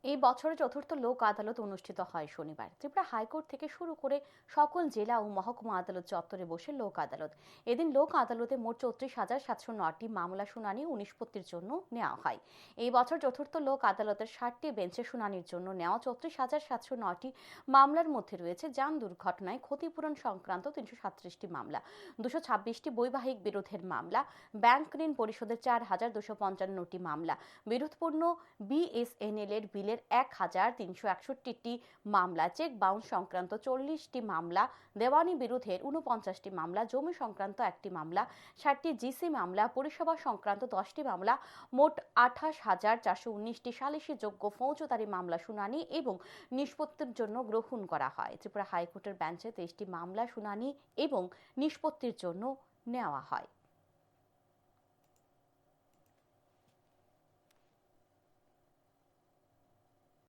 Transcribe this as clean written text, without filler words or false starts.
এই বছরের চতুর্থ লোক আদালত অনুষ্ঠিত হয় শনিবার। ত্রিপুরা হাইকোর্ট থেকে শুরু করে সকল জেলা ও মহকুমা আদালত চত্বরে বসে লোক আদালত। এদিন লোক আদালতে মোট 34,709টি মামলা শুনানি ও নিষ্পত্তির জন্য নেওয়া হয়। এই বছর চতুর্থ লোক আদালতের 60টি বেঞ্চে শুনানির জন্য নেওয়া 34,709টি মামলার মধ্যে রয়েছে যান দুর্ঘটনায় ক্ষতিপূরণ সংক্রান্ত 337টি মামলা, 226টি বৈবাহিক বিরোধের মামলা, ব্যাংক ঋণ পরিশোধের 4,255টি মামলা, বিরোধপূর্ণ বিএসএনএল এর বিলের 1,361টি মামলা, চেক বাউন্স সংক্রান্ত 40টি মামলা, দেওয়ানি বিরোধের 49টি মামলা, জমি সংক্রান্ত 1টি মামলা, 60টি জিসি মামলা, পরিষেবা সংক্রান্ত 10টি মামলা, মোট 28,419টি সালিসি যোগ্য ফৌজদারি মামলা শুনানি এবং নিষ্পত্তির জন্য গ্রহণ করা হয়। ত্রিপুরা হাইকোর্টের বেঞ্চে 23টি মামলা শুনানি এবং নিষ্পত্তির জন্য নেওয়া হয়।